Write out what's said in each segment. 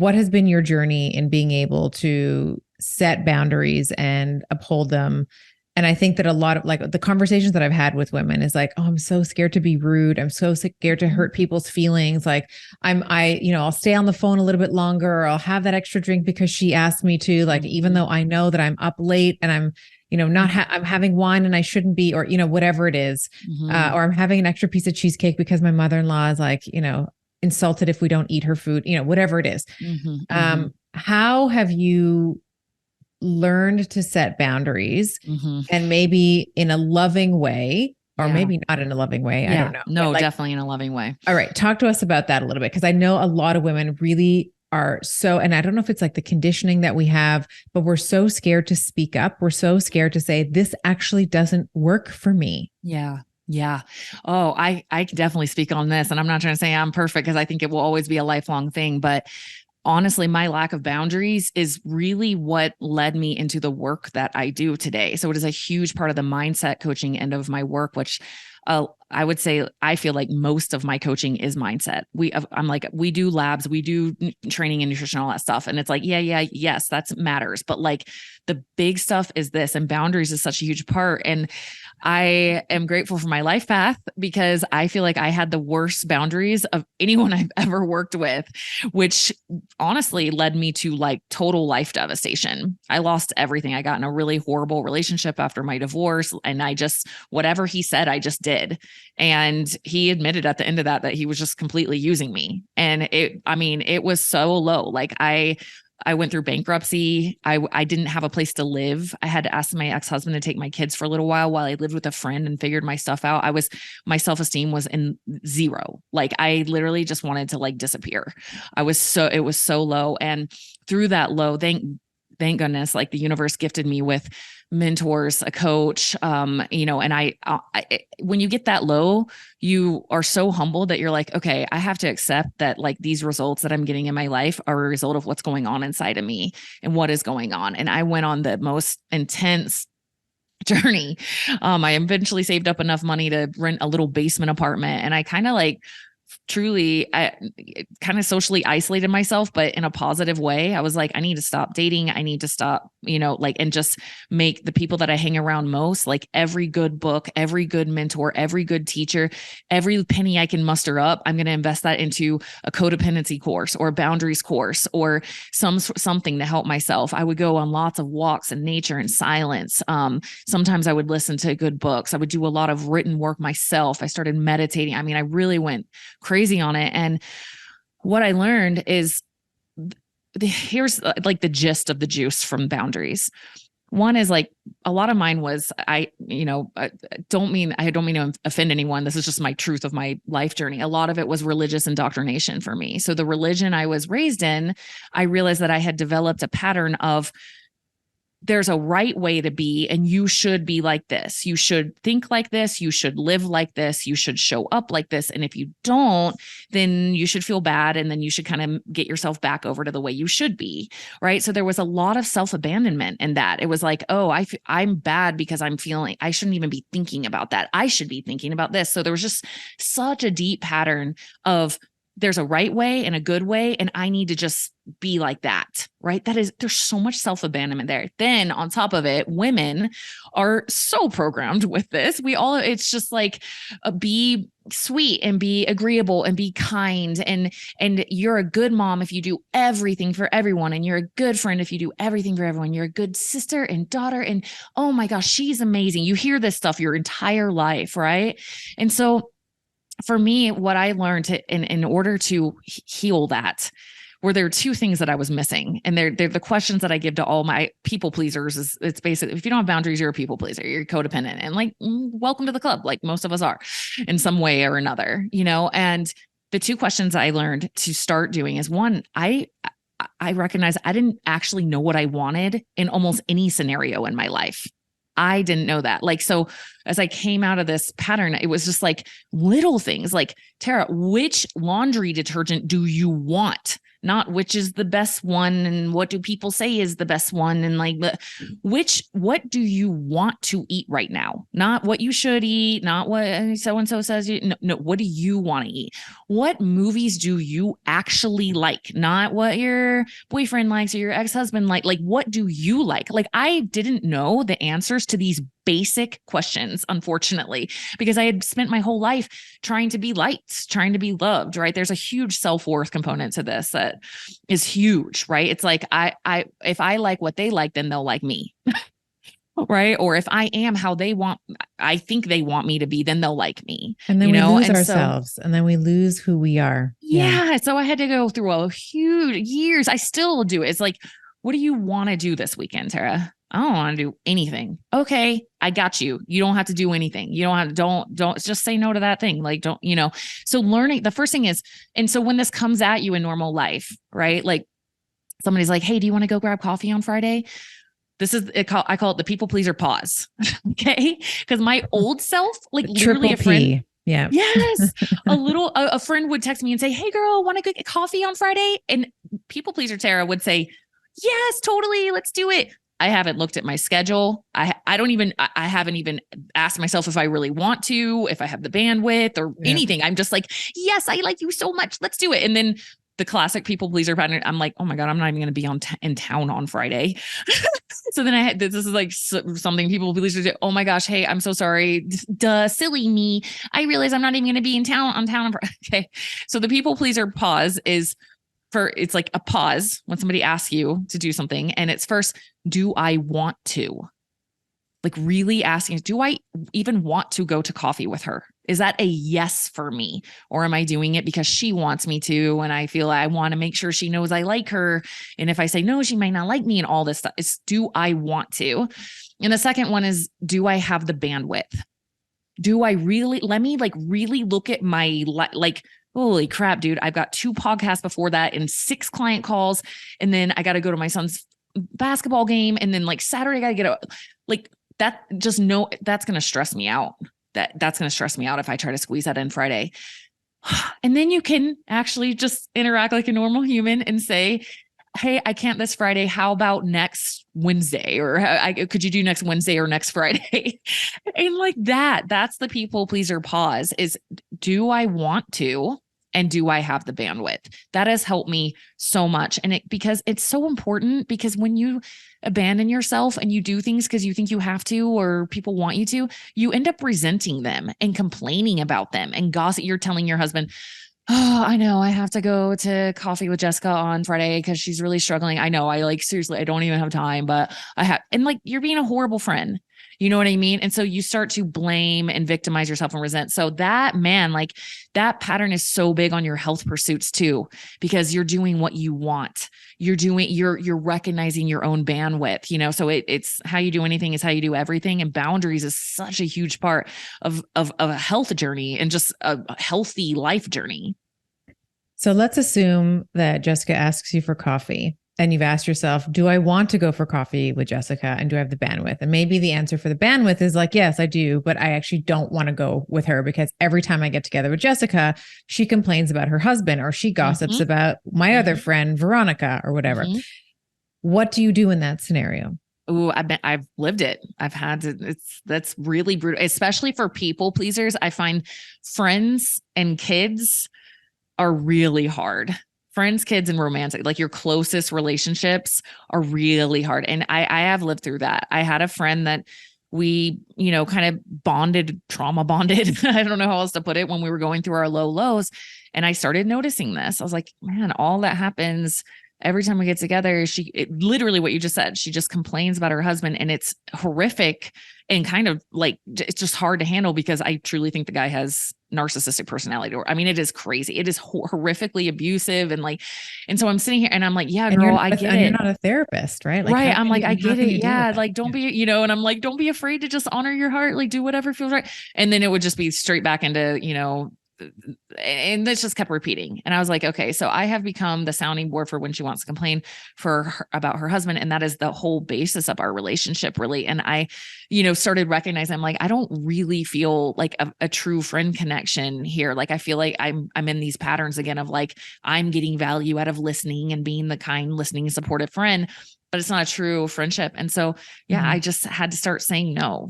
what has been your journey in being able to set boundaries and uphold them? And I think that a lot of like the conversations that I've had with women is like, oh, I'm so scared to be rude. I'm so scared to hurt people's feelings. Like I'll stay on the phone a little bit longer, or I'll have that extra drink because she asked me to, like, even though I know that I'm up late and I'm, I'm having wine and I shouldn't be, or, whatever it is, or I'm having an extra piece of cheesecake because my mother-in-law is like, insulted if we don't eat her food, whatever it is. How have you learned to set boundaries and maybe in a loving way, or maybe not in a loving way? I don't know. No, definitely in a loving way. All right. Talk to us about that a little bit. Cause I know a lot of women really are so, and I don't know if it's like the conditioning that we have, but we're so scared to speak up. We're so scared to say, this actually doesn't work for me. Yeah. Yeah. Oh, I can definitely speak on this, and I'm not trying to say I'm perfect because I think it will always be a lifelong thing, but honestly, my lack of boundaries is really what led me into the work that I do today. So it is a huge part of the mindset coaching end of my work, which I would say I feel like most of my coaching is mindset. We do labs, we do training and nutrition, all that stuff. And it's like, yes, that matters. But like the big stuff is this, and boundaries is such a huge part. And I am grateful for my life path because I feel like I had the worst boundaries of anyone I've ever worked with, which honestly led me to like total life devastation. I lost everything. I got in a really horrible relationship after my divorce, and whatever he said, I just did. And he admitted at the end of that he was just completely using me. And it was so low. Like I went through bankruptcy. I didn't have a place to live. I had to ask my ex-husband to take my kids for a little while I lived with a friend and figured my stuff out. My self-esteem was in zero. Like I literally just wanted to like disappear. It was so low. And through that low, thank goodness, like the universe gifted me with mentors, a coach, and when you get that low, you are so humbled that you're like, okay, I have to accept that like these results that I'm getting in my life are a result of what's going on inside of me and what is going on. And I went on the most intense journey. I eventually saved up enough money to rent a little basement apartment, and I kind of like I kind of socially isolated myself, but in a positive way. I was like, I need to stop dating. I need to stop, and just make the people that I hang around most, like every good book, every good mentor, every good teacher, every penny I can muster up, I'm going to invest that into a codependency course or a boundaries course or something to help myself. I would go on lots of walks in nature and silence. Sometimes I would listen to good books. I would do a lot of written work myself. I started meditating. I really went crazy on it. And what I learned is here's like the gist of the juice from boundaries. One is like a lot of mine was I don't mean to offend anyone. This is just my truth of my life journey. A lot of it was religious indoctrination for me. So the religion I was raised in, I realized that I had developed a pattern of there's a right way to be, and you should be like this. You should think like this. You should live like this. You should show up like this. And if you don't, then you should feel bad. And then you should kind of get yourself back over to the way you should be. Right. So there was a lot of self-abandonment in that. It was like, oh, I'm bad because I'm feeling, I shouldn't even be thinking about that. I should be thinking about this. So there was just such a deep pattern of there's a right way and a good way, and I need to just be like that, right? There's so much self-abandonment there. Then on top of it, women are so programmed with this. It's just like be sweet and be agreeable and be kind. And you're a good mom if you do everything for everyone. And you're a good friend if you do everything for everyone. You're a good sister and daughter. And oh my gosh, she's amazing. You hear this stuff your entire life, right? And so for me, what I learned in order to heal that, there are two things that I was missing. And they're the questions that I give to all my people pleasers. It's basically, if you don't have boundaries, you're a people pleaser, you're codependent, and like, welcome to the club. Like most of us are in some way or another, and the two questions I learned to start doing is one, I recognized I didn't actually know what I wanted in almost any scenario in my life. I didn't know that. Like, so as I came out of this pattern, it was just like little things like, Tara, which laundry detergent do you want? not which is the best one and what do people say is the best one. And like, what do you want to eat right now? Not what you should eat, not what so-and-so says no, what do you want to eat? What movies do you actually like? Not what your boyfriend likes or your ex-husband like what do you like? Like I didn't know the answers to these basic questions, unfortunately, because I had spent my whole life trying to be liked, trying to be loved, right? There's a huge self-worth component to this that is huge, right? It's like if I like what they like, then they'll like me. Right. Or if I am how I think they want me to be, then they'll like me. And then we lose ourselves and then we lose who we are. Yeah. So I had to go through a huge years. I still do it. It's like, what do you want to do this weekend, Tara? I don't want to do anything. Okay. I got you. You don't have to do anything. You don't have to, don't just say no to that thing. Like, don't, so learning, the first thing is, and so when this comes at you in normal life, right? Like somebody's like, hey, do you want to go grab coffee on Friday? This is I call it the people pleaser pause. Okay. Because my old self, like literally a friend. Yeah. Yes. A friend would text me and say, hey girl, want to go get coffee on Friday? And people pleaser Tara would say, yes, totally. Let's do it. I haven't looked at my schedule. I haven't even asked myself if I really want to, if I have the bandwidth or anything. I'm just like, yes, I like you so much. Let's do it. And then the classic people pleaser pattern. I'm like, oh my God, I'm not even going to be in town on Friday. So then this is like something people pleasers do. Oh my gosh. Hey, I'm so sorry. Duh, silly me. I realize I'm not even going to be in town on town. Okay. So the people pleaser pause is it's like a pause when somebody asks you to do something. And it's first, do I want to? Like really asking, do I even want to go to coffee with her? Is that a yes for me? Or am I doing it because she wants me to? And I feel I want to make sure she knows I like her. And if I say no, she might not like me and all this stuff. It's do I want to? And the second one is, do I have the bandwidth? Do I really, let me like really look at my, like, holy crap, dude. I've got 2 podcasts before that and 6 client calls. And then I got to go to my son's basketball game. And then like Saturday, I got to get like that. Just know that's going to stress me out. That's going to stress me out if I try to squeeze that in Friday. And then you can actually just interact like a normal human and say, hey, I can't this Friday. How about next Wednesday? Or could you do next Wednesday or next Friday? And like that's the people pleaser pause is, do I want to? And do I have the bandwidth? That has helped me so much. And because it's so important, because when you abandon yourself and you do things because you think you have to, or people want you to, you end up resenting them and complaining about them and gossip. You're telling your husband, oh, I know I have to go to coffee with Jessica on Friday because she's really struggling. I know, I like, seriously, I don't even have time, but I have, and like, you're being a horrible friend. You know what I mean? And so you start to blame and victimize yourself and resent. So that that pattern is so big on your health pursuits too, because you're doing what you want. You're recognizing your own bandwidth, so it's how you do anything is how you do everything. And boundaries is such a huge part of a health journey and just a healthy life journey. So let's assume that Jessica asks you for coffee. And you've asked yourself, do I want to go for coffee with Jessica? And do I have the bandwidth? And maybe the answer for the bandwidth is like, yes, I do, but I actually don't want to go with her because every time I get together with Jessica, she complains about her husband or she gossips about my other friend, Veronica, or whatever. What do you do in that scenario? Oh, I've lived it. I've had to, that's really brutal, especially for people pleasers. I find friends and kids are really hard. Friends, kids, and romantic, like your closest relationships are really hard. And I have lived through that. I had a friend that we, kind of trauma bonded. I don't know how else to put it, when we were going through our low lows. And I started noticing this. I was like, man, all that happens every time we get together. Literally what you just said, she just complains about her husband, and it's horrific and kind of like, it's just hard to handle because I truly think the guy has narcissistic personality. Or, I mean, it is crazy. It is horrifically abusive. And so I'm sitting here and I'm like, yeah, girl, I get it. You're not a therapist, right? Like, right. I'm like, I get it. Yeah. Like, don't be, and I'm like, don't be afraid to just honor your heart. Like, do whatever feels right. And then it would just be straight back into, and this just kept repeating. And I was like, okay, so I have become the sounding board for when she wants to complain about her husband. And that is the whole basis of our relationship, really. And I, started recognizing, I'm like, I don't really feel like a true friend connection here. Like, I feel like I'm in these patterns again of like, I'm getting value out of listening and being the kind, listening, supportive friend, but it's not a true friendship. And so, yeah, I just had to start saying no,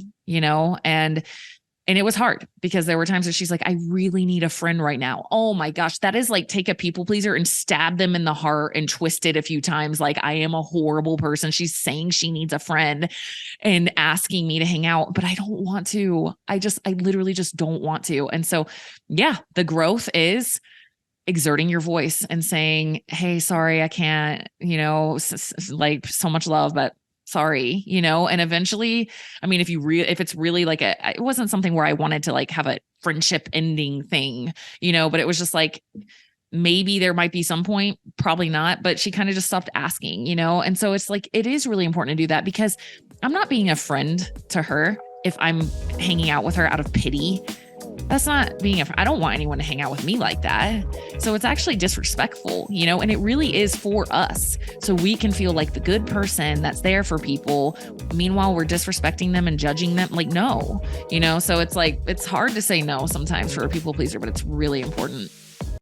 and it was hard because there were times that she's like, I really need a friend right now. Oh my gosh. That is like, take a people pleaser and stab them in the heart and twist it a few times. Like, I am a horrible person. She's saying she needs a friend and asking me to hang out, but I don't want to. I literally just don't want to. And so, yeah, the growth is exerting your voice and saying, hey, sorry, I can't, like, so much love, but sorry, and eventually, I mean, if it's really like it wasn't something where I wanted to like have a friendship ending thing, but it was just like, maybe there might be some point, probably not, but she kind of just stopped asking, and so it's like, it is really important to do that because I'm not being a friend to her if I'm hanging out with her out of pity. That's not being I don't want anyone to hang out with me like that. So it's actually disrespectful, and it really is for us. So we can feel like the good person that's there for people. Meanwhile, we're disrespecting them and judging them. Like, no, so it's like, it's hard to say no sometimes for a people pleaser, but it's really important.